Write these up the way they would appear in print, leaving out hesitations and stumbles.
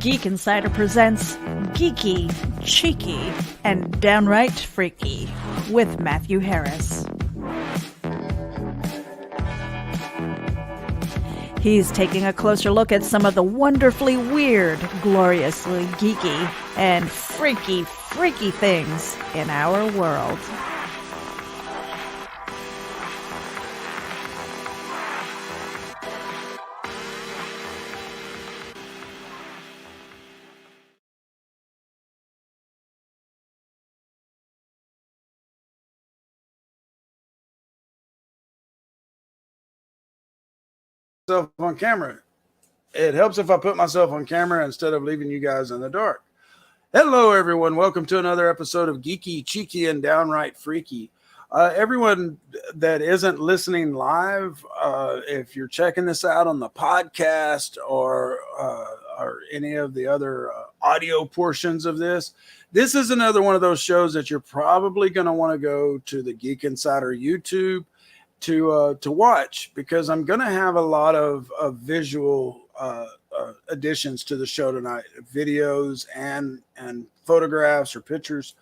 Geek Insider presents Geeky, Cheeky, and Downright Freaky with Matthew Harris. He's taking a closer look at some of the wonderfully weird, gloriously geeky, and freaky things in our world. On camera. It helps if I put myself on camera instead of leaving you guys in the dark. Hello, everyone. Welcome to another episode of Geeky, Cheeky, and Downright Freaky. Everyone that isn't listening live, if you're checking this out on the podcast or any of the other audio portions of this, this is another one of those shows that you're probably going to want to go to the Geek Insider YouTube to watch, because I'm going to have a lot of visual additions to the show tonight, videos and photographs or pictures,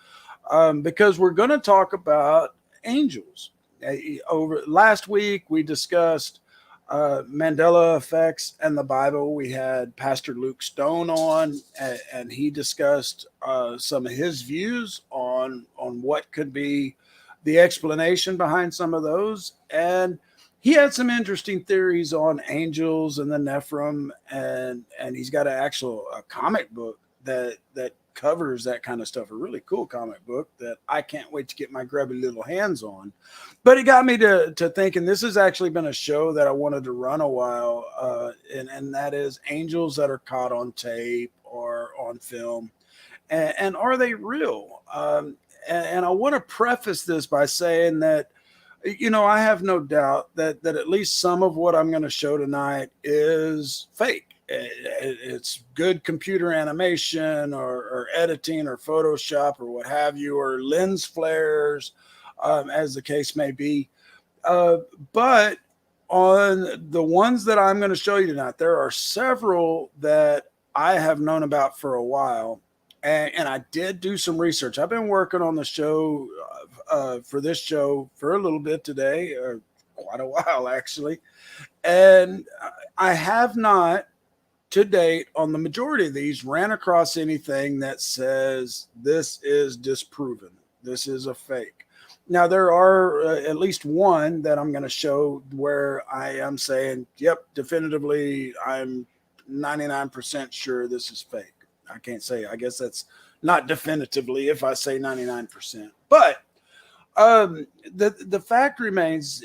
because we're going to talk about angels. Over last week, we discussed Mandela effects and the Bible. We had Pastor Luke Stone on, and he discussed some of his views on what could be the explanation behind some of those. And he had some interesting theories on angels and the Nephilim, and he's got a comic book that covers that kind of stuff, a really cool comic book that I can't wait to get my grubby little hands on. But it got me to thinking this has actually been a show that I wanted to run a while, and that is angels that are caught on tape or on film, and are they real? And I want to preface this by saying that, I have no doubt that at least some of what I'm going to show tonight is fake. It's good computer animation or editing or Photoshop or what have you, or lens flares, as the case may be. But on the ones that I'm going to show you tonight, there are several that I have known about for a while. And I did do some research. I've been working on the show for this show for a little bit today, or quite a while actually. And I have not to date on the majority of these ran across anything that says this is disproven. This is a fake. Now, there are at least one that I'm going to show where I am saying, yep, definitively, I'm 99% sure this is fake. I can't say, I guess that's not definitively if I say 99%, but the fact remains,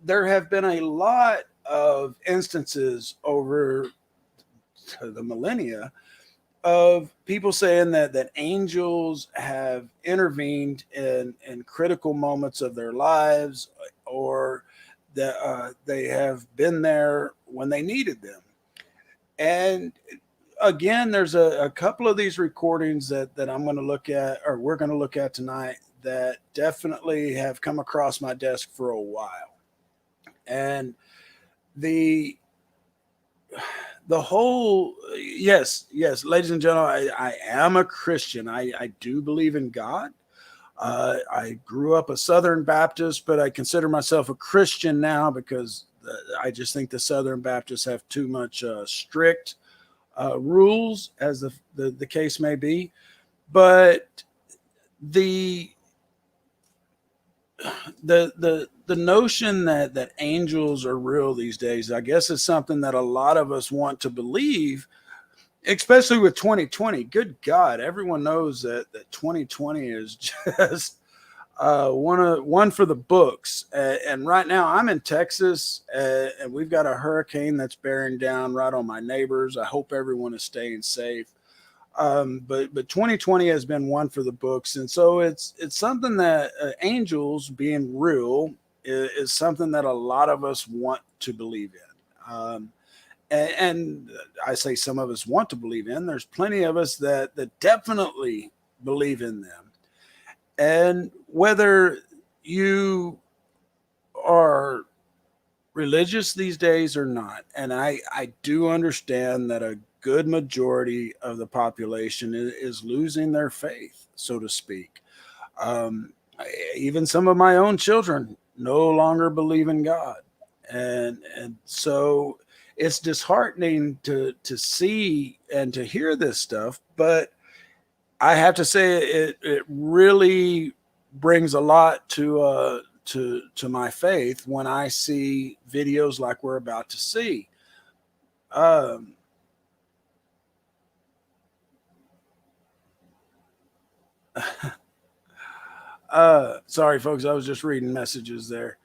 there have been a lot of instances over the millennia of people saying that angels have intervened in critical moments of their lives, or that they have been there when they needed them. And again, there's a couple of these recordings that I'm going to look at, or we're going to look at tonight, that definitely have come across my desk for a while. And the whole, yes, ladies and gentlemen, I am a Christian. I do believe in God. I grew up a Southern Baptist, but I consider myself a Christian now because I just think the Southern Baptists have too much strict rules, as the case may be. But the notion that angels are real these days, I guess, is something that a lot of us want to believe, especially with 2020. Good God, everyone knows that 2020 is just one for the books. And right now I'm in Texas, and we've got a hurricane that's bearing down right on my neighbors. I hope everyone is staying safe. But 2020 has been one for the books. And so it's something that angels being real is something that a lot of us want to believe in. And I say some of us want to believe in. There's plenty of us that definitely believe in them. And whether you are religious these days or not, and I do understand that a good majority of the population is losing their faith, so to speak. Um, Even some of my own children no longer believe in God, and so it's disheartening to see and to hear this stuff. But I have to say it really brings a lot to my faith when I see videos like we're about to see. Um, Sorry, folks, I was just reading messages there.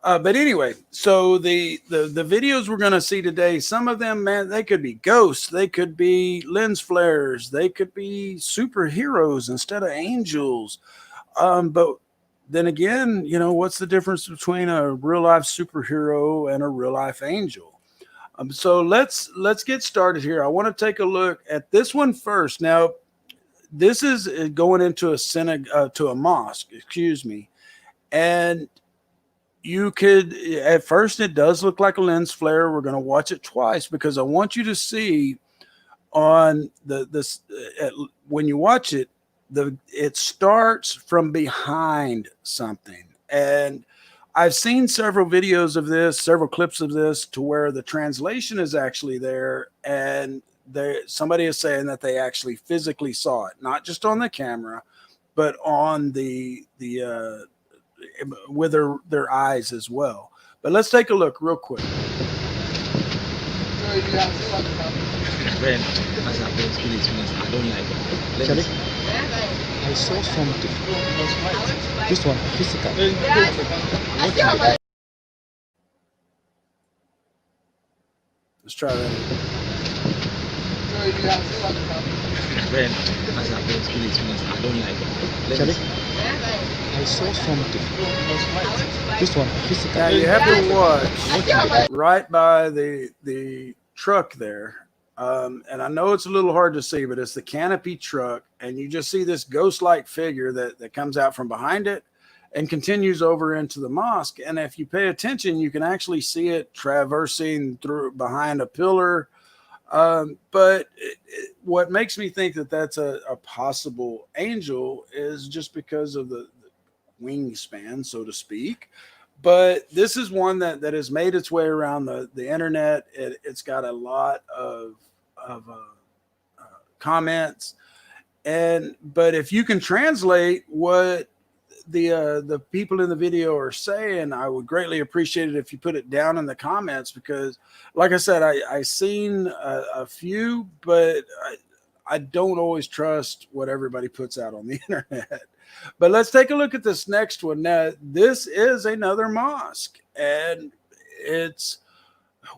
But anyway, so the videos we're going to see today, some of them, man, they could be ghosts, they could be lens flares, they could be superheroes instead of angels. But then again, what's the difference between a real life superhero and a real life angel? So let's get started here. I want to take a look at this one first. Now, this is going into a synagogue, to a mosque, excuse me, and you could, at first it does look like a lens flare. We're going to watch it twice because I want you to see on this when you watch it, it starts from behind something. And I've seen several videos of this, several clips of this, to where the translation is actually there, and somebody is saying that they actually physically saw it, not just on the camera, but on the with their eyes as well. But let's take a look real quick. When as I play Spirit, I don't like it. Charlie, I saw something. This one, physical. Let's try that. When as I play Spirit, I don't like it. Charlie, I saw something. This one, physical. Now you have to watch right by the truck there. And I know it's a little hard to see, but it's the canopy truck, and you just see this ghost-like figure that comes out from behind it and continues over into the mosque. And if you pay attention, you can actually see it traversing through behind a pillar. But what makes me think that that's a possible angel is just because of the wingspan, so to speak. But this is one that has made its way around the internet. It's got a lot of comments, but if you can translate what the people in the video are saying, I would greatly appreciate it if you put it down in the comments, because like I said, I seen a few, but I don't always trust what everybody puts out on the internet. But let's take a look at this next one. Now, this is another mosque, and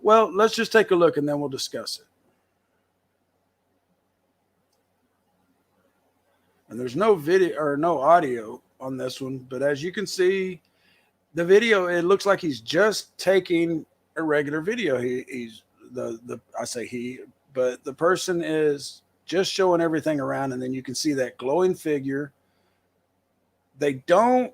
let's just take a look and then we'll discuss it. And there's no video or no audio on this one, but as you can see, the video, it looks like he's just taking a regular video. He's I say he, but the person is just showing everything around, and then you can see that glowing figure. They don't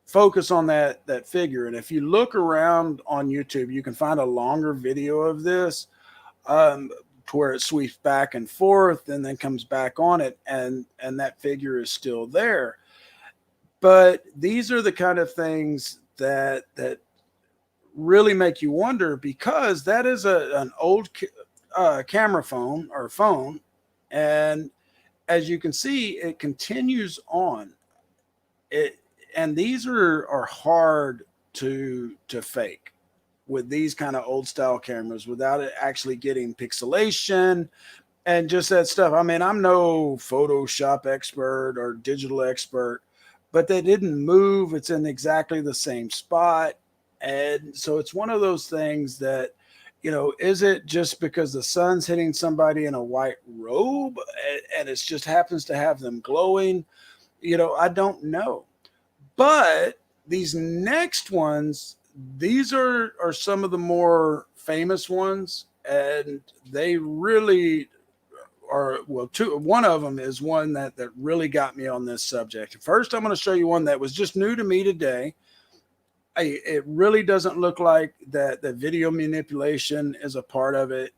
focus on that figure, and if you look around on YouTube, you can find a longer video of this, to where it sweeps back and forth and then comes back on it, and that figure is still there. But these are the kind of things that really make you wonder, because that is an old camera phone or phone, and as you can see, it continues on. And these are hard to fake with these kind of old style cameras without it actually getting pixelation and just that stuff. I mean, I'm no Photoshop expert or digital expert, but they didn't move. It's in exactly the same spot. And so it's one of those things that, is it just because the sun's hitting somebody in a white robe and it just happens to have them glowing? I don't know. But these next ones, these are some of the more famous ones, and they really are, one of them is one that really got me on this subject. First, I'm going to show you one that was just new to me today. It really doesn't look like that the video manipulation is a part of it.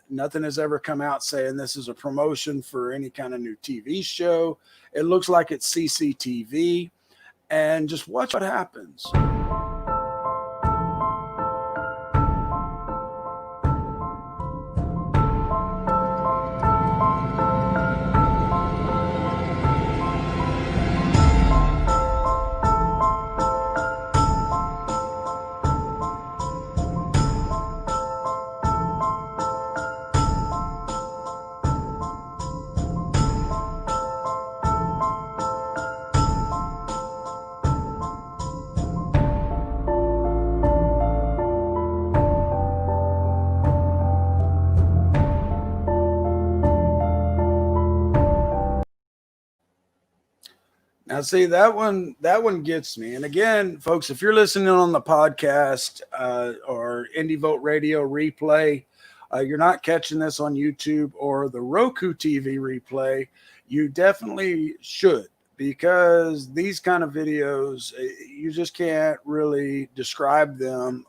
Nothing has ever come out saying this is a promotion for any kind of new TV show. It looks like it's CCTV. And just watch what happens. Now, see, that one gets me. And again, folks, if you're listening on the podcast or Indie Vote Radio replay, you're not catching this on YouTube or the Roku TV replay, you definitely should, because these kind of videos, you just can't really describe them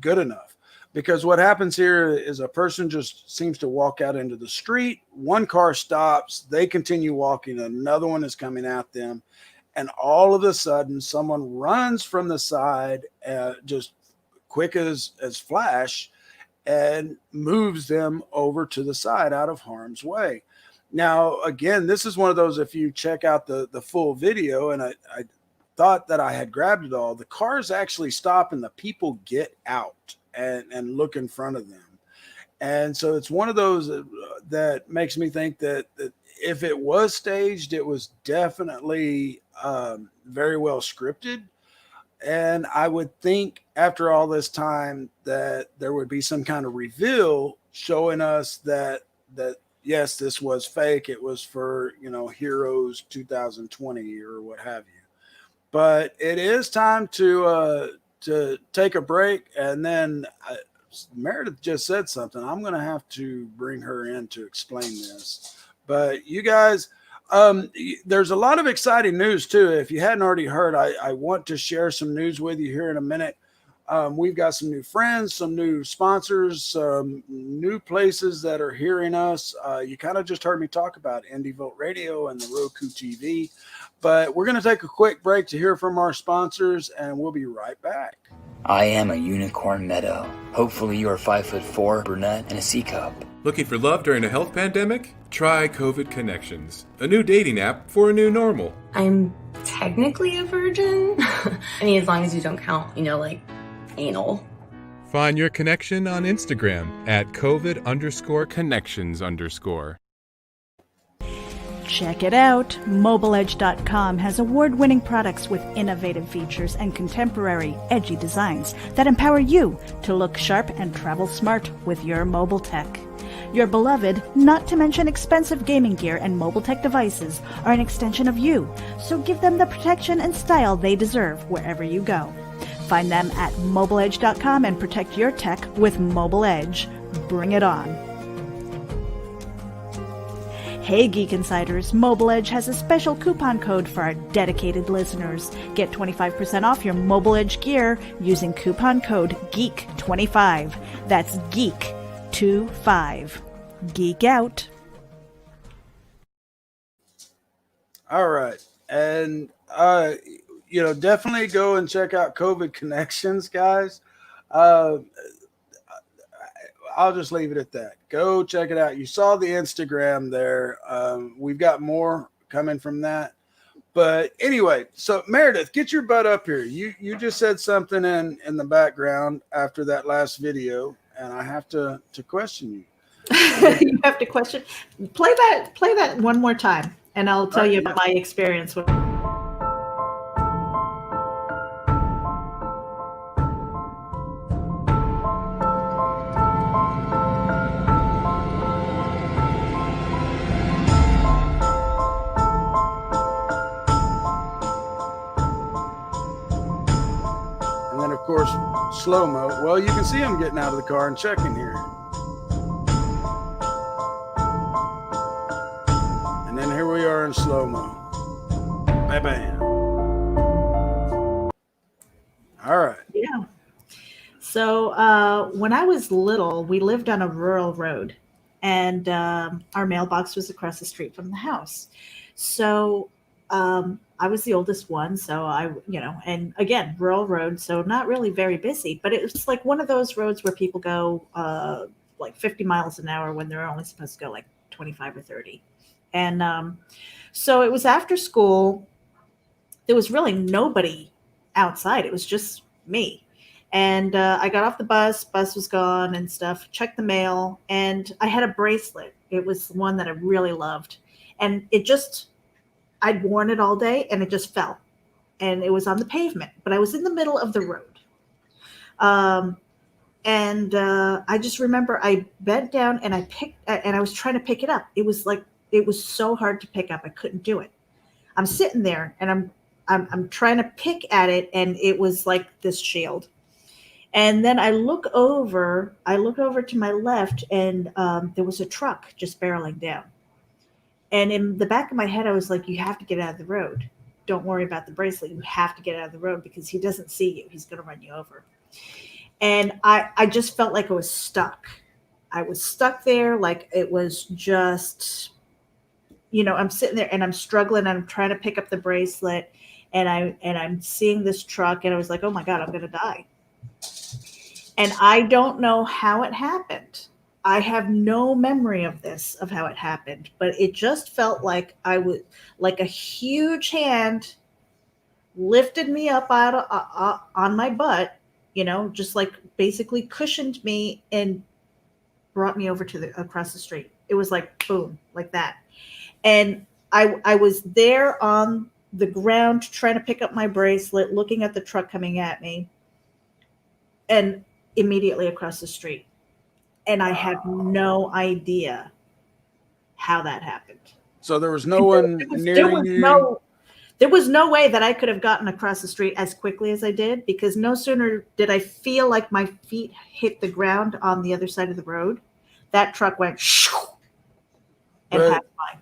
good enough. Because what happens here is a person just seems to walk out into the street. One car stops. They continue walking. Another one is coming at them. And all of a sudden, someone runs from the side, just quick as flash, and moves them over to the side out of harm's way. Now, again, this is one of those, if you check out the full video, and I thought that I had grabbed it all, the cars actually stop and the people get out and look in front of them. And so it's one of those that makes me think that if it was staged, it was definitely very well scripted. And I would think after all this time that there would be some kind of reveal showing us that yes, this was fake. It was for, Heroes 2020 or what have you. But it is time to take a break, and then Meredith just said something. I'm going to have to bring her in to explain this. But you guys, there's a lot of exciting news too. If you hadn't already heard, I want to share some news with you here in a minute. We've got some new friends, some new sponsors, some new places that are hearing us. You kind of just heard me talk about Indie Vote Radio and the Roku TV. But we're going to take a quick break to hear from our sponsors, and we'll be right back. I am a unicorn meadow. Hopefully you're 5'4", brunette, and a C cup. Looking for love during a health pandemic? Try COVID Connections, a new dating app for a new normal. I'm technically a virgin. As long as you don't count, like anal. Find your connection on Instagram at COVID_connections_. Check it out. MobileEdge.com has award-winning products with innovative features and contemporary, edgy designs that empower you to look sharp and travel smart with your mobile tech. Your beloved, not to mention expensive gaming gear and mobile tech devices are an extension of you, so give them the protection and style they deserve wherever you go. Find them at MobileEdge.com and protect your tech with Mobile Edge. Bring it on. Hey Geek Insiders, Mobile Edge has a special coupon code for our dedicated listeners. Get 25% off your Mobile Edge gear using coupon code GEEK25. That's GEEK25. Geek out. All right. And, definitely go and check out COVID Connections, guys. I'll just leave it at that. Go check it out. You saw the Instagram there. We've got more coming from that. But anyway, so Meredith, get your butt up here. You just said something in the background after that last video, and I have to question you. You have to question. Play that one more time, and I'll tell you about my experience with. Of course, slow-mo. Well, you can see him getting out of the car and checking here. And then here we are in slow-mo. Bam. All right. Yeah. So when I was little, we lived on a rural road, and our mailbox was across the street from the house. So I was the oldest one, so and again, rural road, so not really very busy, but it was like one of those roads where people go like 50 miles an hour when they're only supposed to go like 25 or 30. And so it was after school. There was really nobody outside. It was just me. And I got off the bus was gone and stuff, checked the mail, and I had a bracelet. It was one that I really loved. And I'd worn it all day and it just fell. And it was on the pavement, but I was in the middle of the road. And I just remember I bent down and I was trying to pick it up. It was so hard to pick up. I couldn't do it. I'm sitting there and I'm trying to pick at it, and it was like this shield. And then I look over to my left, and there was a truck just barreling down. And in the back of my head, I was like, you have to get out of the road. Don't worry about the bracelet. You have to get out of the road because he doesn't see you. He's going to run you over. And I just felt like I was stuck. I was stuck there. Like it was just, I'm sitting there and I'm struggling. I'm trying to pick up the bracelet, and I'm seeing this truck, and I was like, oh my God, I'm going to die. And I don't know how it happened. I have no memory of how it happened, but it just felt like like a huge hand lifted me up on my butt, just like basically cushioned me and brought me over across the street. It was like, boom, like that. And I was there on the ground trying to pick up my bracelet, looking at the truck coming at me, and immediately across the street. And I have no idea how that happened. So there was no one near you? There was no way that I could have gotten across the street as quickly as I did, because no sooner did I feel like my feet hit the ground on the other side of the road, that truck went shoo, and passed by.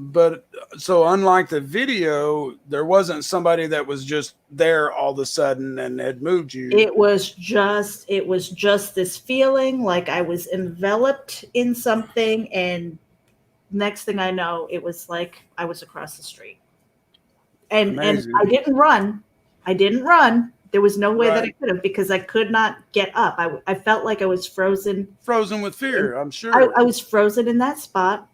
But so unlike the video, there wasn't somebody that was just there all of a sudden and had moved you. It was just this feeling like I was enveloped in something, and next thing I know, it was like I was across the street. And I didn't run. There was no way that I could have, because I could not get up. I felt like I was frozen. Frozen with fear, I'm sure. I was frozen in that spot.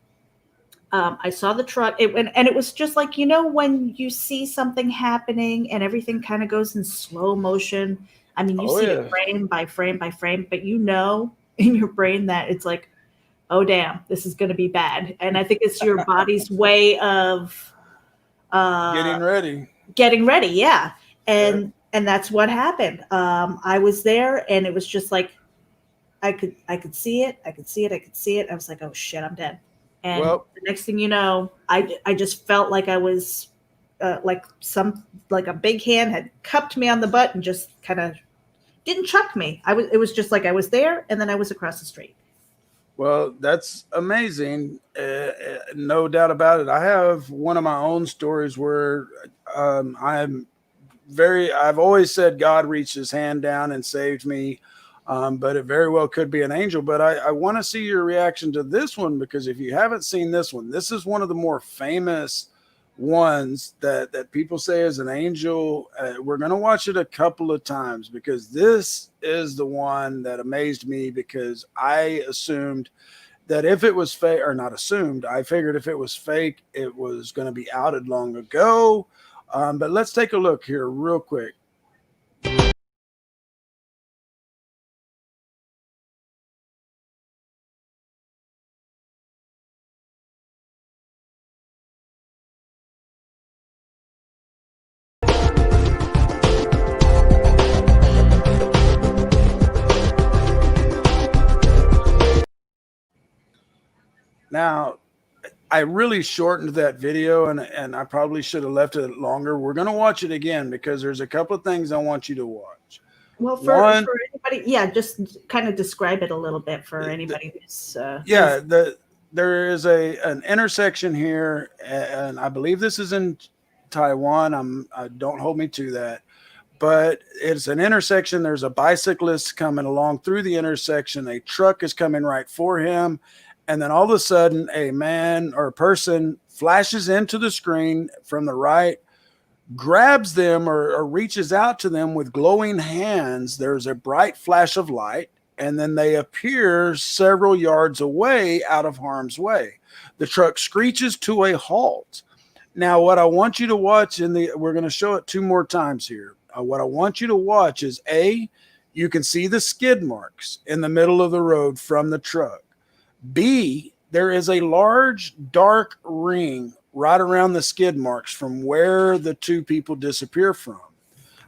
I saw the truck, and it was just like, when you see something happening and everything kind of goes in slow motion. I mean, you see it frame by frame by frame, but in your brain that it's like, oh, damn, this is going to be bad. And I think it's your body's way of getting ready. Yeah. And that's what happened. I was there, and it was just like, I could see it. I could see it. I was like, oh shit, I'm dead. And the next thing you know, I just felt like I was like a big hand had cupped me on the butt and just kind of didn't chuck me. It was just like I was there, and then I was across the street. Well, that's amazing. No doubt about it. I have one of my own stories where I've always said God reached his hand down and saved me. But it very well could be an angel. But I want to see your reaction to this one, because if you haven't seen this one, this is one of the more famous ones that people say is an angel. We're going to watch it a couple of times, because this is the one that amazed me, because I assumed that if it was fake, or not assumed, I figured if it was fake, it was going to be outed long ago. But let's take a look here real quick. Now, I really shortened that video, and I probably should have left it longer. We're going to watch it again, because there's a couple of things I want you to watch. Well, for anybody, just kind of describe it a little bit for anybody who's there is an intersection here, and I believe this is in Taiwan. Don't hold me to that, but it's an intersection. There's a bicyclist coming along through the intersection. A truck is coming right for him. And then all of a sudden, a man or a person flashes into the screen from the right, grabs them or reaches out to them with glowing hands. There's a bright flash of light, and then they appear several yards away out of harm's way. The truck screeches to a halt. Now, what I want you to watch we're going to show it 2 more times here. What I want you to watch is you can see the skid marks in the middle of the road from the truck. B, there is a large dark ring right around the skid marks from where the 2 people disappear from.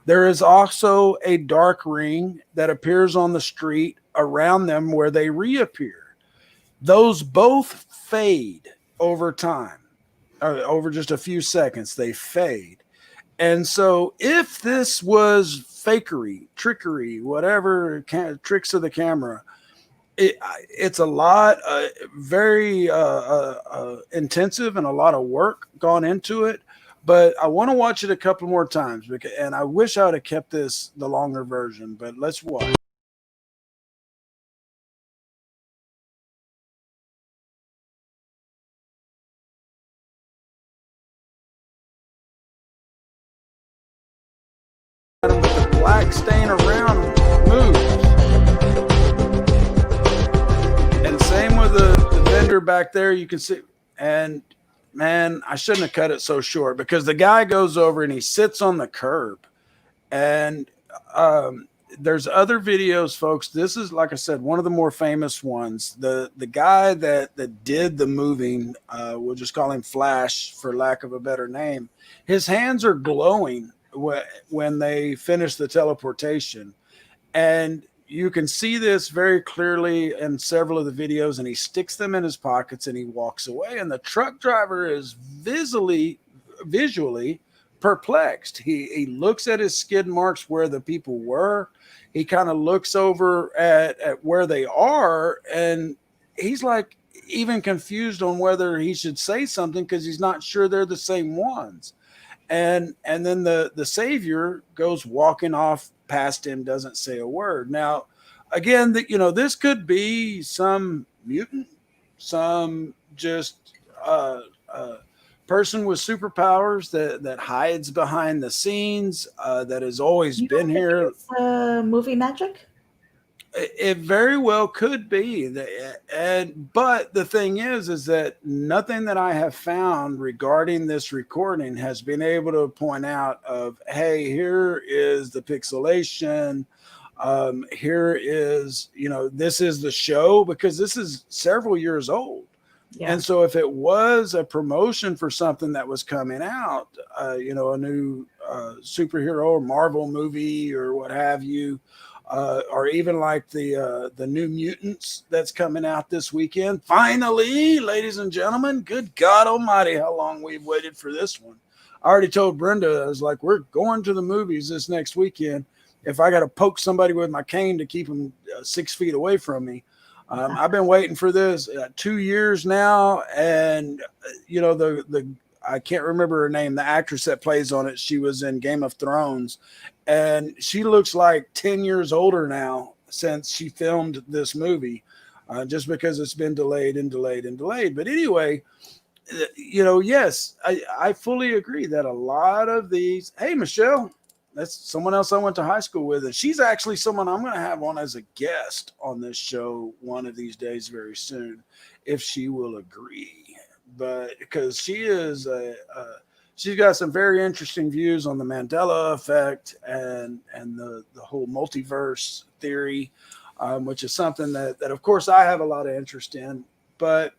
There is also a dark ring that appears on the street around them where they reappear. Those both fade over time, over just a few seconds, they fade. And so if this was fakery, trickery, whatever tricks of the camera, it's a lot, very intensive and a lot of work gone into it. But I want to watch it a couple more times, and I wish I would have kept the longer version. But let's watch. But the black stain around moves. And same with the vendor back there, you can see. And man, I shouldn't have cut it so short, because the guy goes over and he sits on the curb. And there's other videos, folks. This is, like I said, one of the more famous ones. The guy that did the moving, we'll just call him Flash for lack of a better name. His hands are glowing when they finish the teleportation. And you can see this very clearly in several of the videos, and he sticks them in his pockets and he walks away. And the truck driver is visually perplexed. He looks at his skid marks where the people were. He kind of looks over at where they are, and he's like even confused on whether he should say something, because he's not sure they're the same ones. And then the savior goes walking off past him, doesn't say a word. Now, again, this could be some mutant, some just person with superpowers that hides behind the scenes, that has always been here. It's movie magic. It very well could be. But the thing is that nothing that I have found regarding this recording has been able to point out of, hey, here is the pixelation. Here is, this is the show, because this is several years old. Yeah. And so if it was a promotion for something that was coming out, a new superhero or Marvel movie or what have you, or even like the New Mutants that's coming out this weekend. Finally, ladies and gentlemen, good God Almighty, how long we've waited for this one. I already told Brenda, I was like, we're going to the movies this next weekend. If I got to poke somebody with my cane to keep them 6 feet away from me. I've been waiting for this 2 years now. And, I can't remember her name, the actress that plays on it. She was in Game of Thrones, and she looks like 10 years older now since she filmed this movie, just because it's been delayed and delayed and delayed. But anyway, yes, I fully agree that a lot of these, hey, Michelle, that's someone else I went to high school with, and she's actually someone I'm going to have on as a guest on this show one of these days very soon, if she will agree. But because she is she's got some very interesting views on the Mandela effect and the whole multiverse theory, which is something that of course I have a lot of interest in. But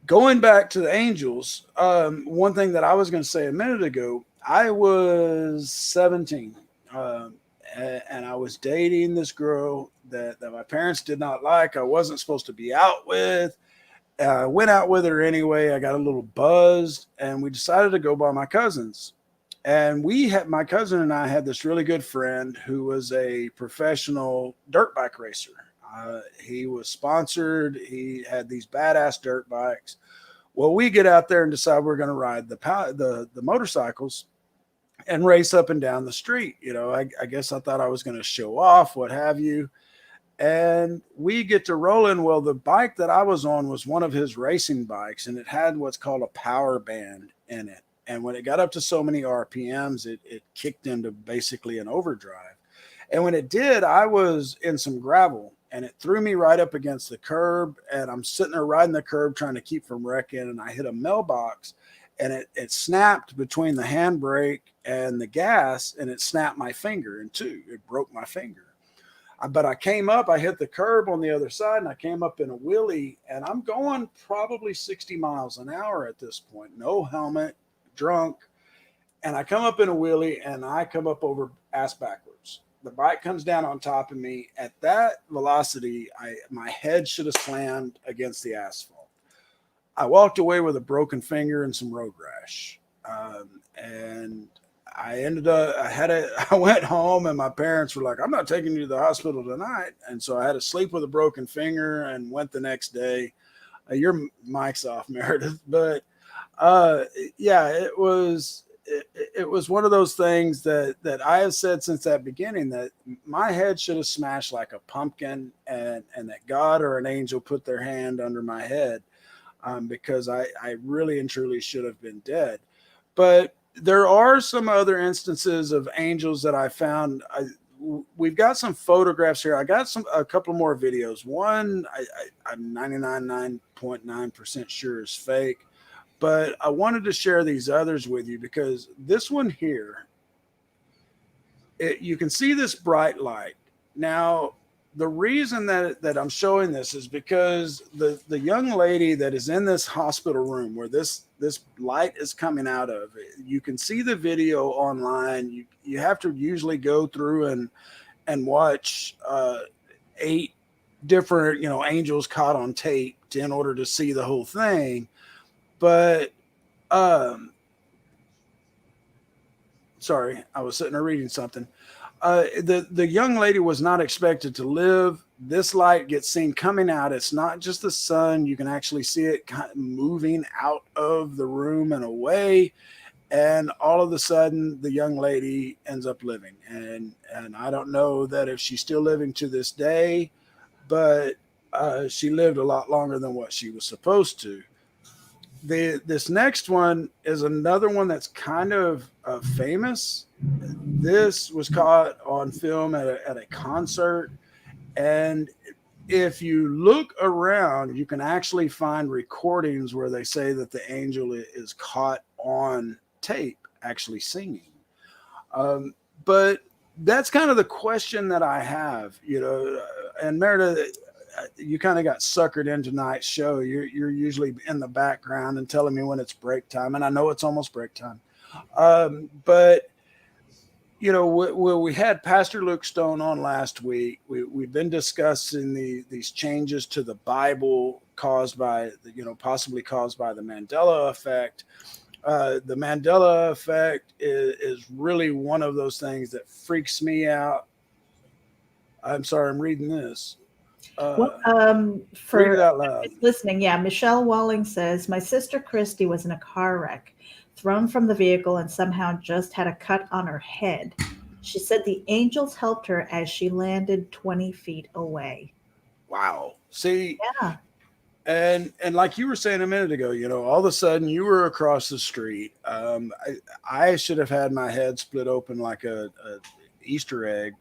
going back to the angels, one thing that I was going to say a minute ago, I was 17 and I was dating this girl that my parents did not like. I wasn't supposed to be out with. I went out with her anyway. I got a little buzzed, and we decided to go by my cousin's. And my cousin and I had this really good friend who was a professional dirt bike racer. He was sponsored. He had these badass dirt bikes. Well, we get out there and decide we're going to ride the motorcycles. and race up and down the street. I guess I thought I was going to show off, what have you. And we get to rolling. Well, the bike that I was on was one of his racing bikes, and it had what's called a power band in it. And when it got up to so many RPMs, it kicked into basically an overdrive. And when it did, I was in some gravel, and it threw me right up against the curb. And I'm sitting there riding the curb trying to keep from wrecking, and I hit a mailbox, and it snapped between the handbrake and the gas, and it snapped my finger in two. It broke my finger. But I came up, I hit the curb on the other side, and I came up in a wheelie, and I'm going probably 60 miles an hour at this point. No helmet, drunk. And I come up in a wheelie, and I come up over ass backwards. The bike comes down on top of me. At that velocity, my head should have slammed against the asphalt. I walked away with a broken finger and some road rash. And I ended up, I went home, and my parents were like, I'm not taking you to the hospital tonight. And so I had to sleep with a broken finger and went the next day. Your mic's off, Meredith. But yeah, it was one of those things that I have said since that beginning, that my head should have smashed like a pumpkin, and that God or an angel put their hand under my head, because I really and truly should have been dead. But there are some other instances of angels that I found. We've got some photographs here. I got a couple more videos. One I'm 99.9% sure is fake, but I wanted to share these others with you because this one here, you can see this bright light. Now, the reason that I'm showing this is because the young lady that is in this hospital room where this light is coming out of, you can see the video online. You have to usually go through and watch 8 different angels caught on tape in order to see the whole thing. But sorry, I was sitting there reading something. The young lady was not expected to live. This light gets seen coming out. It's not just the sun. You can actually see it kind of moving out of the room and away. And all of a sudden, the young lady ends up living. And I don't know that if she's still living to this day, but she lived a lot longer than what she was supposed to. This next one is another one that's kind of famous. This was caught on film at a concert. And if you look around, you can actually find recordings where they say that the angel is caught on tape actually singing. But that's kind of the question that I have, and Meredith, you kind of got suckered in tonight's show. You're usually in the background and telling me when it's break time, and I know it's almost break time. But we had Pastor Luke Stone on last week. We've been discussing these changes to the Bible caused by possibly caused by the Mandela effect. The Mandela effect is really one of those things that freaks me out. I'm sorry, I'm reading this. For read it out loud. Listening, yeah. Michelle Walling says, my sister Christy was in a car wreck, thrown from the vehicle, and somehow just had a cut on her head. She said the angels helped her as she landed 20 feet away. Wow. See, yeah. And like you were saying a minute ago, all of a sudden you were across the street. I should have had my head split open like a Easter egg.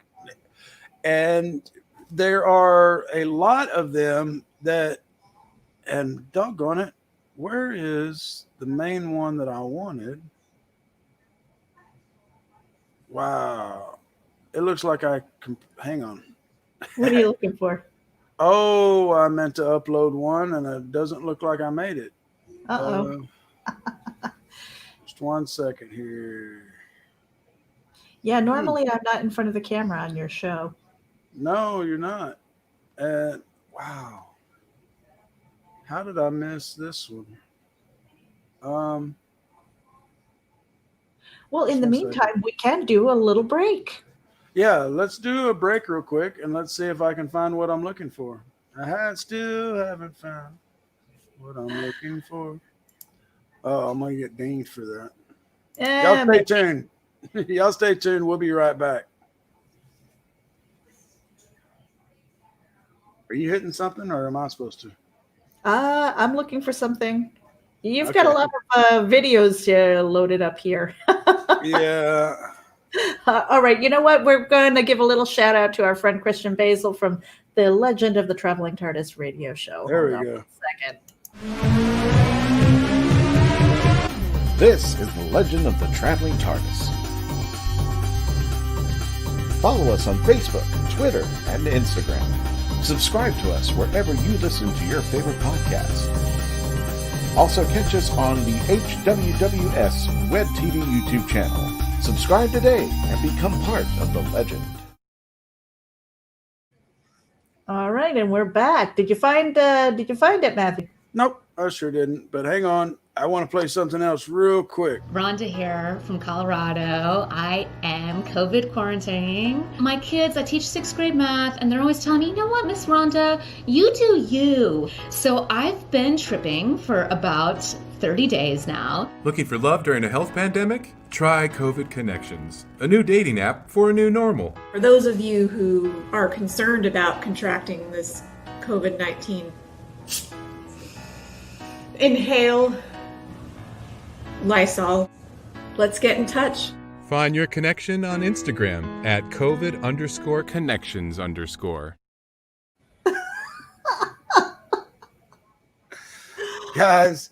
And there are a lot of them that, and doggone it, where is the main one that I wanted? Wow. It looks like hang on. What are you looking for? Oh, I meant to upload one, and it doesn't look like I made it. Uh-oh. Just 1 second here. Yeah, normally I'm not in front of the camera on your show. No, you're not. And wow. How did I miss this one? Well, in the meantime, we can do a little break. Yeah, let's do a break real quick, and let's see if I can find what I'm looking for. Still haven't found what I'm looking for. Oh, I'm going to get dinged for that. Y'all stay tuned. Y'all stay tuned. We'll be right back. Are you hitting something, or am I supposed to? I'm looking for something. You've Okay. got a lot of videos loaded up here. Yeah. All right. You know what? We're going to give a little shout out to our friend Christian Basil from the Legend of the Traveling TARDIS radio show. There Hold we on go. 1 second. This is the Legend of the Traveling TARDIS. Follow us on Facebook, Twitter, and Instagram. Subscribe to us wherever you listen to your favorite podcast. Also catch us on the HWWS Web TV YouTube channel. Subscribe today and become part of the legend. All right, and we're back. Did you find it, Matthew? Nope, I sure didn't. But hang on. I want to play something else real quick. Rhonda here from Colorado. I am COVID quarantining. My kids, I teach 6th grade math, and they're always telling me, you know what, Miss Rhonda, you do you. So I've been tripping for about 30 days now. Looking for love during a health pandemic? Try COVID Connections, a new dating app for a new normal. For those of you who are concerned about contracting this COVID-19, inhale Lysol. Let's get in touch. Find your connection on Instagram at COVID_connections_. Guys,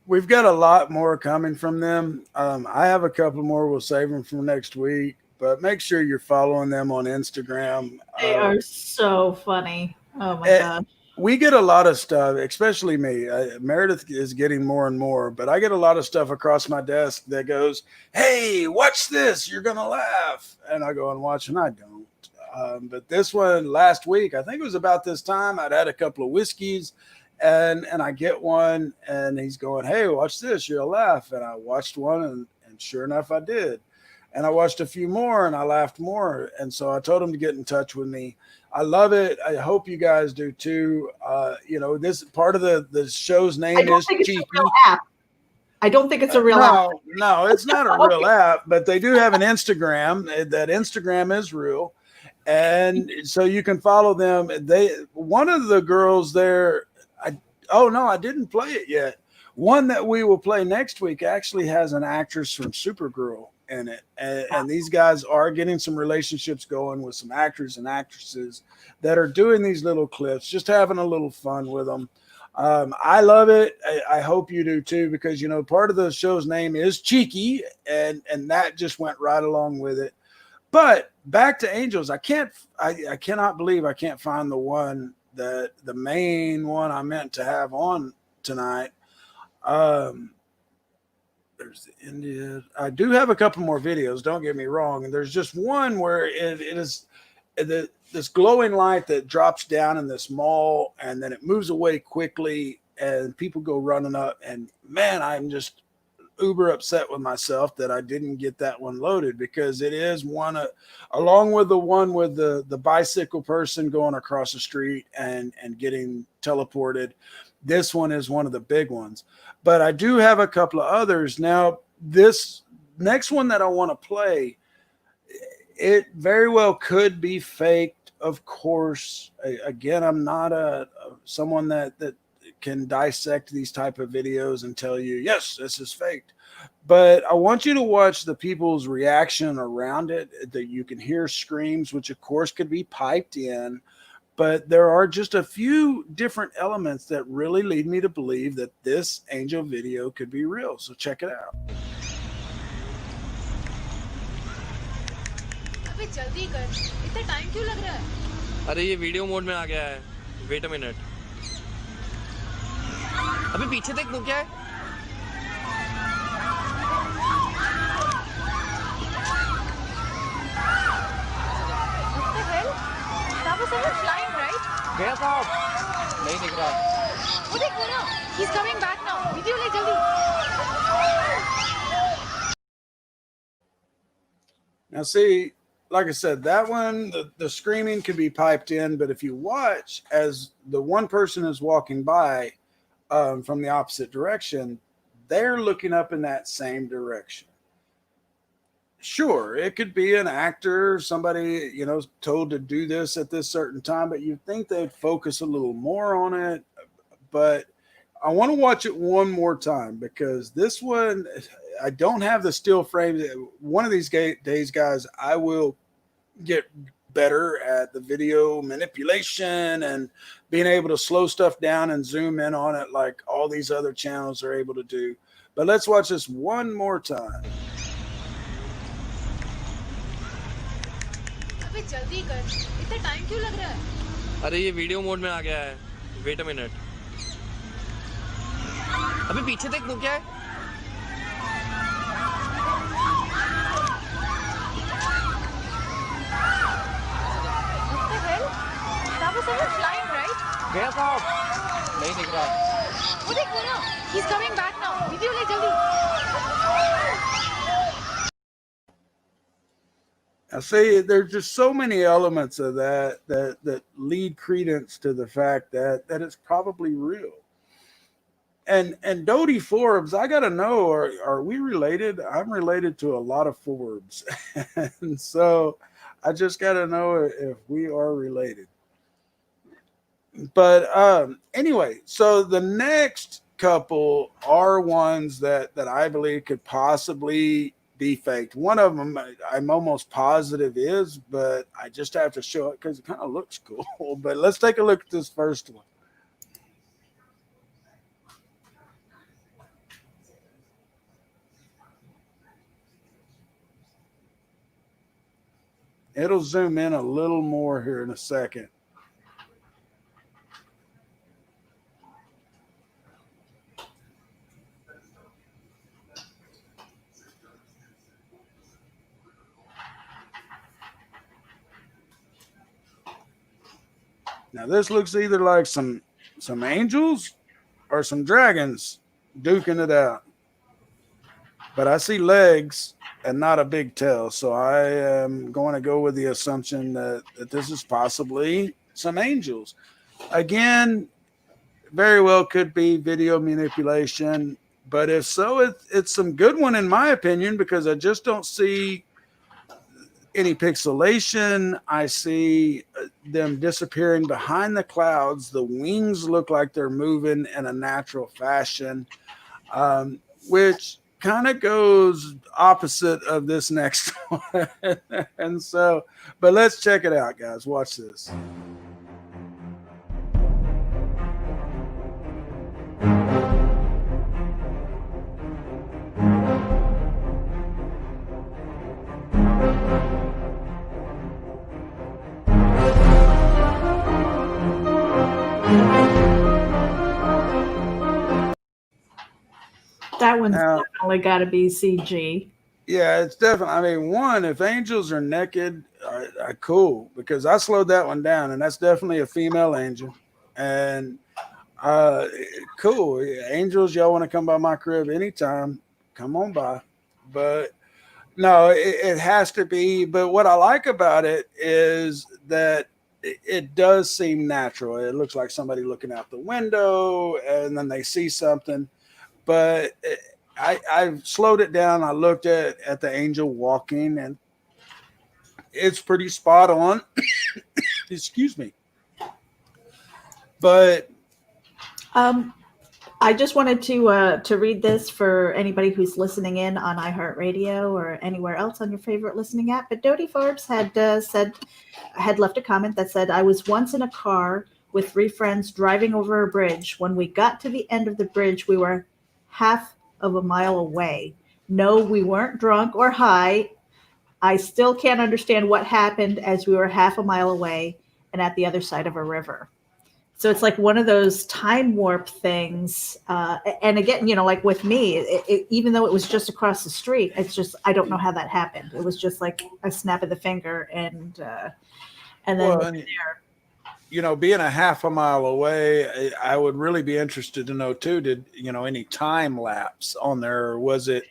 we've got a lot more coming from them. I have a couple more. We'll save them for next week. But make sure you're following them on Instagram. They are so funny. Oh, my God. We get a lot of stuff, especially me. Meredith is getting more and more, but I get a lot of stuff across my desk that goes, hey, watch this. You're going to laugh. And I go and watch, and I don't. But this one last week, I think it was about this time, I'd had a couple of whiskeys, and I get one, and he's going, hey, watch this. You'll laugh. And I watched one, and sure enough, I did. And I watched a few more, and I laughed more. And so I told him to get in touch with me. I love it. I hope you guys do too. This part of the show's name is Geeky. I don't think it's a real app. No, it's not a real app, but they do have an Instagram. That Instagram is real. And so you can follow them. One of the girls there, I didn't play it yet. One that we will play next week actually has an actress from Supergirl in it, and these guys are getting some relationships going with some actors and actresses that are doing these little clips, just having a little fun with them. I love it. I hope you do too, because part of the show's name is Cheeky, and that just went right along with it. But back to Angels, I cannot believe I can't find the main one I meant to have on tonight. There's the India. I do have a couple more videos, don't get me wrong. And there's just one where it is this glowing light that drops down in this mall, and then it moves away quickly, and people go running up. And man, I'm just uber upset with myself that I didn't get that one loaded, because it is one along with the one with the bicycle person going across the street and getting teleported. This one is one of the big ones. But I do have a couple of others. Now, this next one that I want to play, it very well could be faked, of course. Again, I'm not someone that can dissect these type of videos and tell you, yes, this is faked. But I want you to watch the people's reaction around it, that you can hear screams, which of course could be piped in. But there are just a few different elements that really lead me to believe that this angel video could be real. So check it out. अबे जल्दी कर, इतना time क्यों लग रहा है? अरे ये वीडियो मोड में आ गया है। Wait a minute. अबे पीछे देख वो क्या है? What the hell? That was someone flying, right? गया साहब। नहीं दिख रहा। वो देख वो ना, he's coming back now. Video ले जल्दी। Now see, like I said, that one, the screaming could be piped in, but if you watch as the one person is walking by from the opposite direction, they're looking up in that same direction. sure, it could be an actor, somebody, told to do this at this certain time, but you'd think they'd focus a little more on it. But I want to watch it one more time because this one, I don't have the still frame. One of these days, guys, I will get better at the video manipulation and being able to slow stuff down and zoom in on it like all these other channels are able to do. But let's watch this one more time. अबे जल्दी कर, इतना time क्यों लग रहा है? अरे ये वीडियो मोड में आ गया है। Wait a minute. अबे पीछे देख, वो क्या है? What the hell? That was someone flying, right? गया साहब, नहीं दिख रहा। वो देख वो ना, he's coming back now. Video ले जल्दी. I see there's just so many elements of that lead credence to the fact that it's probably real. And Dodie Forbes, I gotta know, are we related? I'm related to a lot of Forbes, and so I just gotta know if we are related. But anyway, so the next couple are ones that I believe could possibly be faked. One of them I'm almost positive is, but I just have to show it because it kind of looks cool. But let's take a look at this first one. It'll zoom in a little more here in a second. Now this looks either like some angels or some dragons duking it out. But I see legs and not a big tail, so I am going to go with the assumption that this is possibly some angels. Again, very well could be video manipulation, but if so, it's some good one in my opinion, because I just don't see any pixelation. I see them disappearing behind the clouds. The wings look like they're moving in a natural fashion, which kind of goes opposite of this next one. And so, but let's check it out, guys. Watch this. That one's definitely got to be CG. Yeah, it's definitely. I mean, one, if angels are naked, cool, because I slowed that one down, and that's definitely a female angel. And cool, angels, y'all want to come by my crib anytime, come on by. But no, it has to be. But what I like about it is that it does seem natural. It looks like somebody looking out the window, and then they see something. But I've slowed it down. I looked at the angel walking, and it's pretty spot on. Excuse me. But I just wanted to read this for anybody who's listening in on iHeartRadio or anywhere else on your favorite listening app. But Dodie Forbes had left a comment that said, "I was once in a car with 3 friends driving over a bridge. When we got to the end of the bridge, we were half of a mile away. No, we weren't drunk or high. I still can't understand what happened as we were half a mile away and at the other side of a river." So it's like one of those time warp things. And again, like with me, even though it was just across the street, it's just, I don't know how that happened. It was just like a snap of the finger and then there. Being a half a mile away, I would really be interested to know too, did, any time lapse on there, or was it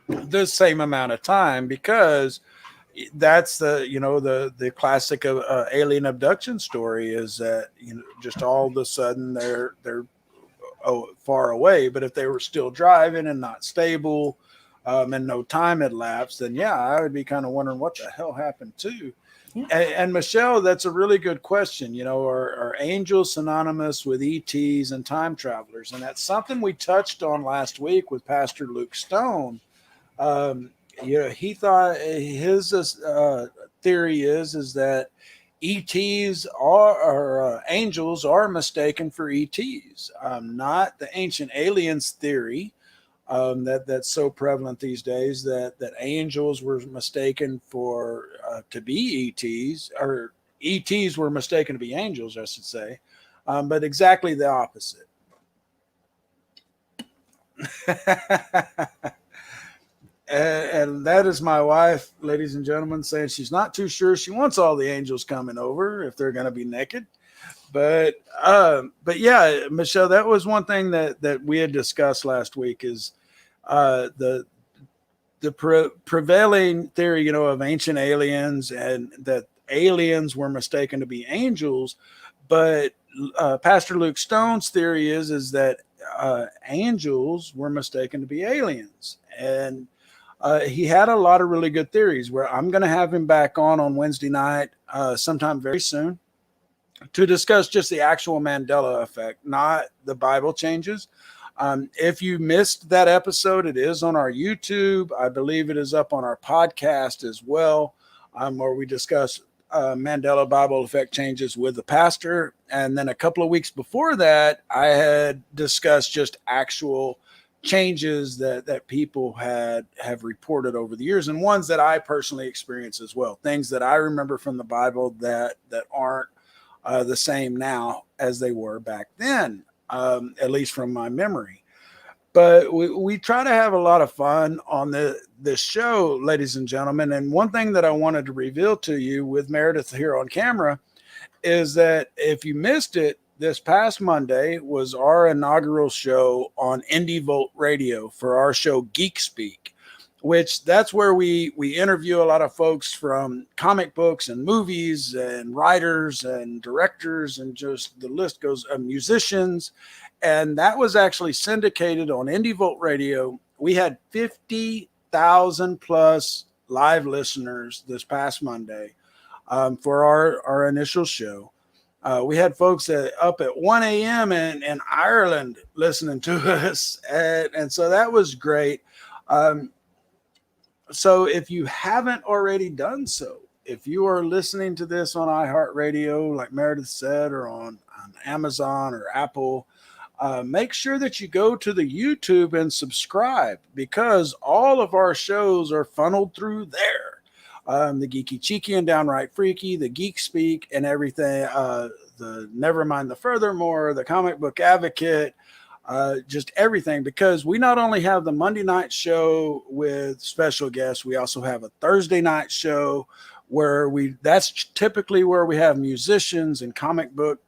the same amount of time? Because that's the classic of alien abduction story, is that, just all of a sudden they're far away, but if they were still driving and not stable, and no time had lapsed, then yeah, I would be kind of wondering what the hell happened too. Yeah. And Michelle, that's a really good question. You know, are angels synonymous with ETs and time travelers? And that's something we touched on last week with Pastor Luke Stone. You know, he thought his theory is that ETs or angels are mistaken for ETs, not the ancient aliens theory that's so prevalent these days that angels were mistaken for to be ETs, or ETs were mistaken to be angels, I should say, but exactly the opposite. And that is my wife, ladies and gentlemen, saying she's not too sure she wants all the angels coming over if they're going to be naked. But yeah, Michelle, that was one thing that we had discussed last week is the prevailing theory, you know, of ancient aliens, and that aliens were mistaken to be angels. But Pastor Luke Stone's theory is that angels were mistaken to be aliens. And he had a lot of really good theories, where I'm going to have him back on Wednesday night sometime very soon to discuss just the actual Mandela effect, not the Bible changes. If you missed that episode, it is on our YouTube. I believe it is up on our podcast as well, where we discuss Mandela Bible effect changes with the pastor. And then a couple of weeks before that, I had discussed just actual changes that people have reported over the years, and ones that I personally experienced as well. Things that I remember from the Bible that aren't the same now as they were back then, at least from my memory. But we try to have a lot of fun on this show, ladies and gentlemen. And one thing that I wanted to reveal to you with Meredith here on camera is that if you missed it, this past Monday was our inaugural show on Indie Volt Radio for our show Geek Speak, which that's where we interview a lot of folks from comic books and movies and writers and directors, and just the list goes of musicians. And that was actually syndicated on Indie Volt Radio. We had 50,000 plus live listeners this past Monday for our initial show. We had folks up at 1 a.m. in Ireland listening to us. And so that was great. So if you haven't already done so, if you are listening to this on iHeartRadio, like Meredith said, or on Amazon or Apple, make sure that you go to the YouTube and subscribe, because all of our shows are funneled through there. The Geeky, Cheeky, and Downright Freaky, the Geek Speak, and everything, the Nevermind the Furthermore, the Comic Book Advocate, just everything, because we not only have the Monday night show with special guests, we also have a Thursday night show where that's typically where we have musicians and comic book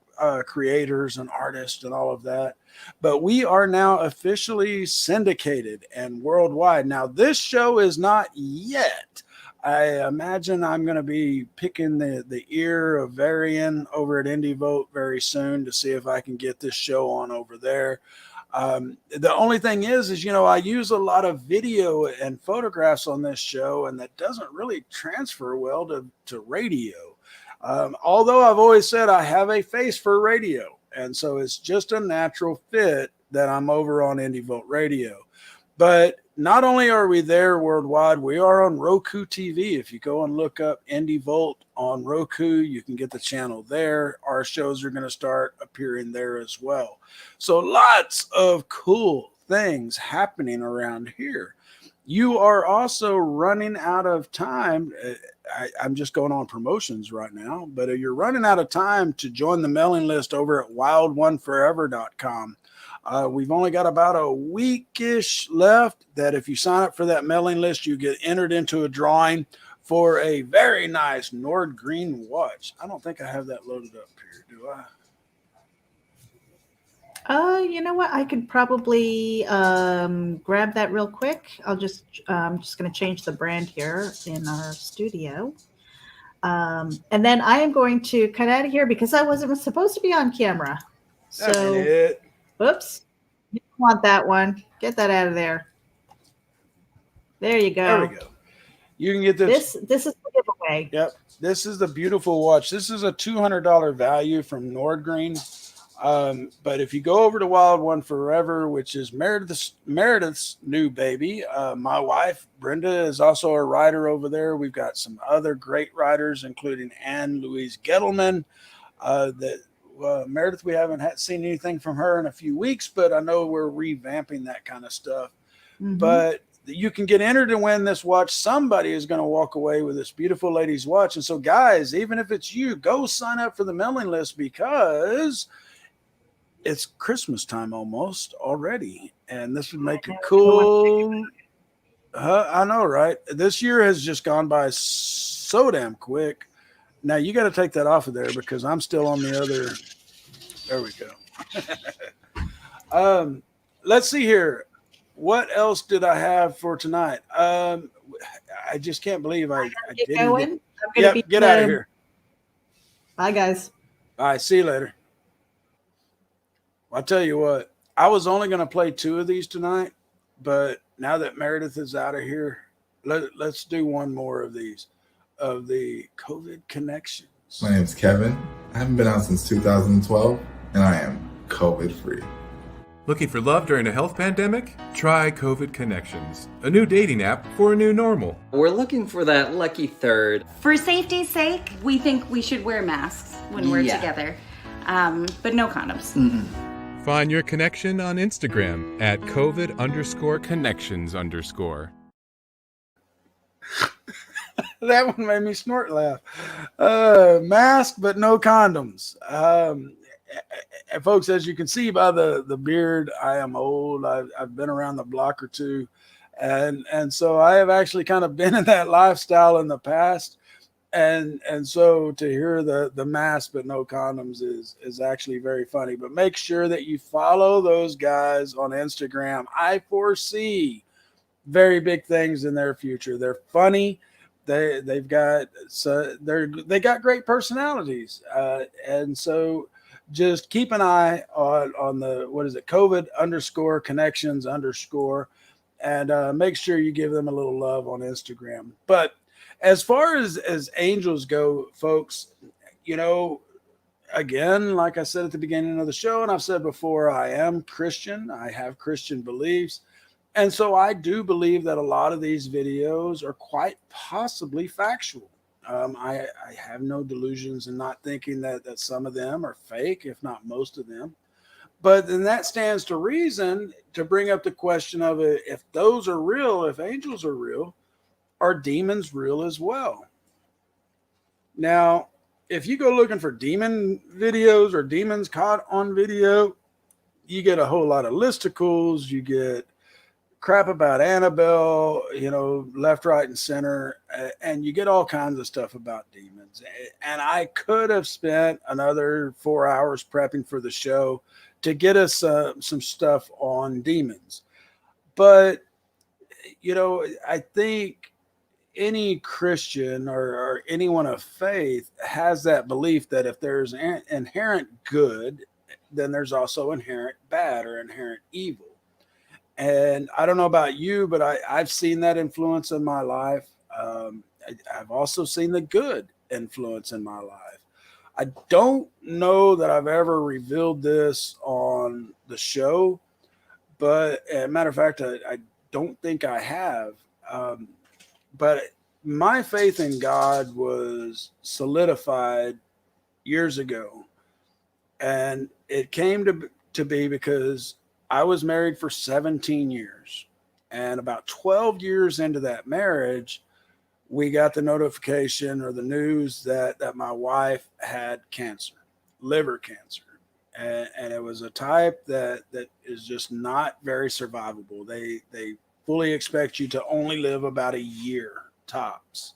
creators and artists and all of that. But we are now officially syndicated and worldwide. Now, this show is not yet. I imagine I'm going to be picking the ear of Varian over at Indie Vote very soon to see if I can get this show on over there. The only thing is, you know, I use a lot of video and photographs on this show, and that doesn't really transfer well to radio. Although I've always said I have a face for radio, and so it's just a natural fit that I'm over on Indie Vote Radio. But not only are we there worldwide, we are on Roku TV. If you go and look up Indie Volt on Roku, you can get the channel there. Our shows are going to start appearing there as well. So lots of cool things happening around here. You are also running out of time. I'm just going on promotions right now, but you're running out of time to join the mailing list over at wildoneforever.com. We've only got about a weekish left, that if you sign up for that mailing list, you get entered into a drawing for a very nice Nord Green watch. I don't think I have that loaded up here, do I? You know what? I could probably grab that real quick. I'm just going to change the brand here in our studio. And then I am going to cut out of here because I wasn't supposed to be on camera. So, whoops. You don't want that one. Get that out of there. There you go. There we go. You can get this. This is the giveaway. Yep. This is the beautiful watch. This is a $200 value from Nordgreen. But if you go over to Wild One Forever, which is Meredith's new baby, my wife, Brenda, is also a writer over there. We've got some other great writers, including Anne Louise Gettleman. Meredith, we haven't seen anything from her in a few weeks, but I know we're revamping that kind of stuff. Mm-hmm. But you can get entered to win this watch. Somebody is going to walk away with this beautiful lady's watch. And so, guys, even if it's you, go sign up for the mailing list because it's Christmas time almost already. And this would make it cool. I know, right? This year has just gone by so damn quick. Now, you got to take that off of there because I'm still on the other. There we go. Let's see here. What else did I have for tonight? I just can't believe I didn't. Get out of here. Bye, guys. Bye. See you later. I'll tell you what. I was only going to play 2 of these tonight, but now that Meredith is out of here, let's do one more of these, of the COVID connections. My name's Kevin. I haven't been out since 2012, and I am COVID-free. Looking for love during a health pandemic? Try COVID Connections, a new dating app for a new normal. We're looking for that lucky third. For safety's sake, we think we should wear masks when we're together, but no condoms. Mm-mm. Find your connection on Instagram at COVID_connections_. That one made me snort laugh. Mask, but no condoms. Folks, as you can see by the beard, I am old. I've been around the block or two. And so I have actually kind of been in that lifestyle in the past. And so to hear the mask but no condoms is actually very funny. But make sure that you follow those guys on Instagram. I foresee very big things in their future. They're funny. They got great personalities. And so just keep an eye on the, what is it, COVID_connections_, and make sure you give them a little love on Instagram. But as far as angels go, folks, you know, again, like I said at the beginning of the show, and I've said before, I am Christian. I have Christian beliefs. And so I do believe that a lot of these videos are quite possibly factual. I have no delusions in not thinking that some of them are fake, if not most of them. But then that stands to reason to bring up the question of if those are real, if angels are real, are demons real as well? Now, if you go looking for demon videos or demons caught on video, you get a whole lot of listicles. You get crap about Annabelle, you know, left, right, and center, and you get all kinds of stuff about demons. And I could have spent another 4 hours prepping for the show to get us some stuff on demons. But, you know, I think any Christian or anyone of faith has that belief that if there's inherent good, then there's also inherent bad or inherent evil. And I don't know about you, but I've seen that influence in my life. I've also seen the good influence in my life. I don't know that I've ever revealed this on the show, but as a matter of fact, I don't think I have. But my faith in God was solidified years ago. And it came to be because I was married for 17 years. And about 12 years into that marriage, we got the notification or the news that my wife had cancer, liver cancer. And it was a type that is just not very survivable. They fully expect you to only live about a year tops.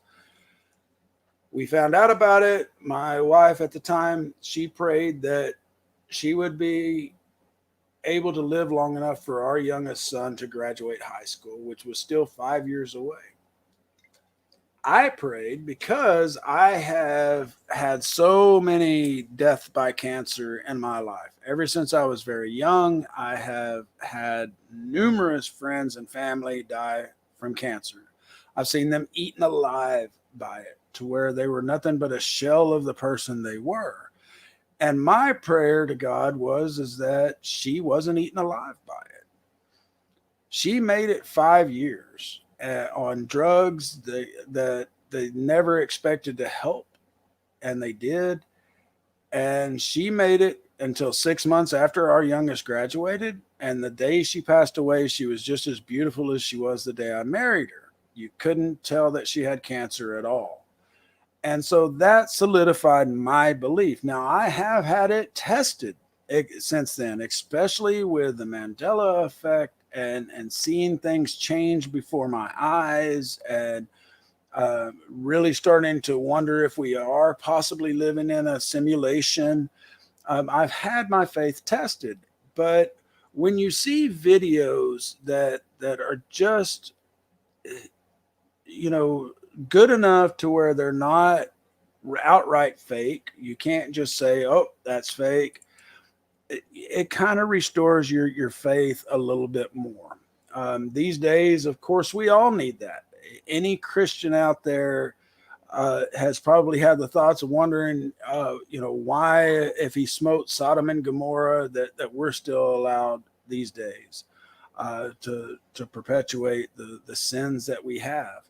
We found out about it. My wife at the time, she prayed that she would be able to live long enough for our youngest son to graduate high school, which was still 5 years away. I prayed because I have had so many deaths by cancer in my life. Ever since I was very young, I have had numerous friends and family die from cancer. I've seen them eaten alive by it to where they were nothing but a shell of the person they were. And my prayer to God is that she wasn't eaten alive by it. She made it 5 years on drugs that they never expected to help, and they did. And she made it until 6 months after our youngest graduated. And the day she passed away, she was just as beautiful as she was the day I married her. You couldn't tell that she had cancer at all. And so that solidified my belief. Now, I have had it tested since then, especially with the Mandela effect and seeing things change before my eyes, and really starting to wonder if we are possibly living in a simulation. I've had my faith tested, but when you see videos that are just, good enough to where they're not outright fake, you can't just say, oh, that's fake. It kind of restores your faith a little bit more. These days, of course, we all need that. Any Christian out there has probably had the thoughts of wondering, why, if he smote Sodom and Gomorrah, that we're still allowed these days to perpetuate the sins that we have.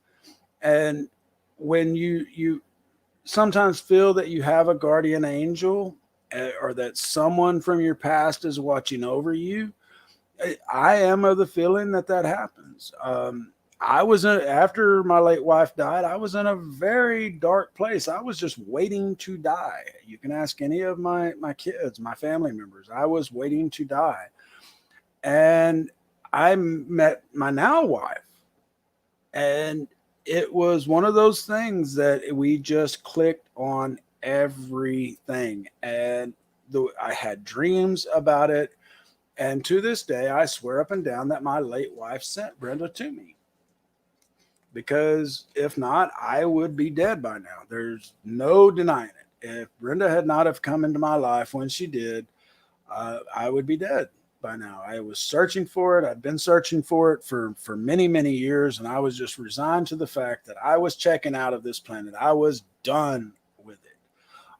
And when you sometimes feel that you have a guardian angel, or that someone from your past is watching over you, I am of the feeling that happens. I was after my late wife died, I was in a very dark place. I was just waiting to die. You can ask any of my kids, my family members. I was waiting to die. And I met my now wife. And it was one of those things that we just clicked on everything. And I had dreams about it. And to this day, I swear up and down that my late wife sent Brenda to me. Because if not, I would be dead by now. There's no denying it. If Brenda had not have come into my life when she did, I would be dead by now. I was searching for it. I've been searching for it for many, many years. And I was just resigned to the fact that I was checking out of this planet. I was done with it.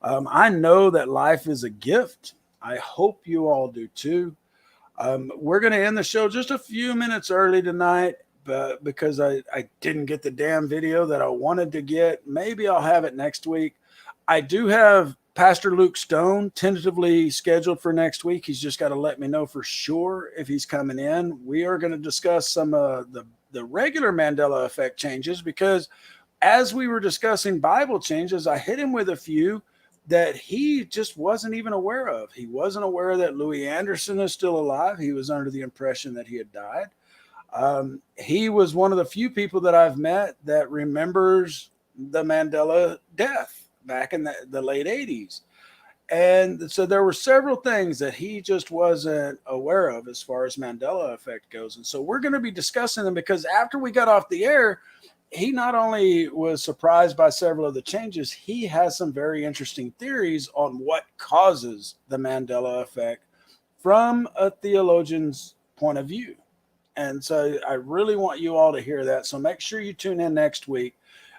I know that life is a gift. I hope you all do too. We're going to end the show just a few minutes early tonight, but because I didn't get the damn video that I wanted to get. Maybe I'll have it next week. I do have Pastor Luke Stone tentatively scheduled for next week. He's just got to let me know for sure if he's coming in. We are going to discuss some of the regular Mandela effect changes, because as we were discussing Bible changes, I hit him with a few that he just wasn't even aware of. He wasn't aware that Louis Anderson is still alive. He was under the impression that he had died. He was one of the few people that I've met that remembers the Mandela death back in the late 80s. And so there were several things that he just wasn't aware of as far as Mandela effect goes. And so we're going to be discussing them, because after we got off the air, he not only was surprised by several of the changes, he has some very interesting theories on what causes the Mandela effect from a theologian's point of view. And so I really want you all to hear that. So make sure you tune in next week.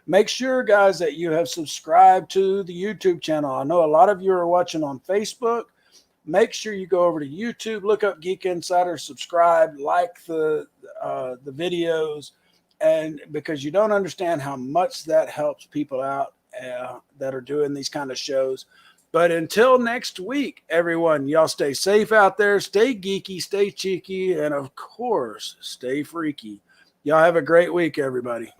Make sure, guys, that you have subscribed to the YouTube channel. I know a lot of you are watching on Facebook. Make sure you go over to YouTube, look up Geek Insider, subscribe, like the videos, and because you don't understand how much that helps people out that are doing these kind of shows. But until next week, everyone, y'all stay safe out there, stay geeky, stay cheeky, and of course, stay freaky. Y'all have a great week, everybody.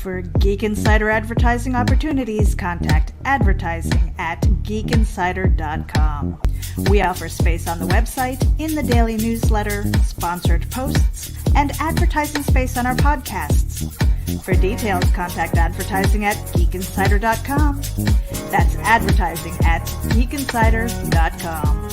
For Geek Insider advertising opportunities, contact advertising@geekinsider.com. We offer space on the website, in the daily newsletter, sponsored posts, and advertising space on our podcasts. For details, contact advertising@geekinsider.com. That's advertising@geekinsider.com.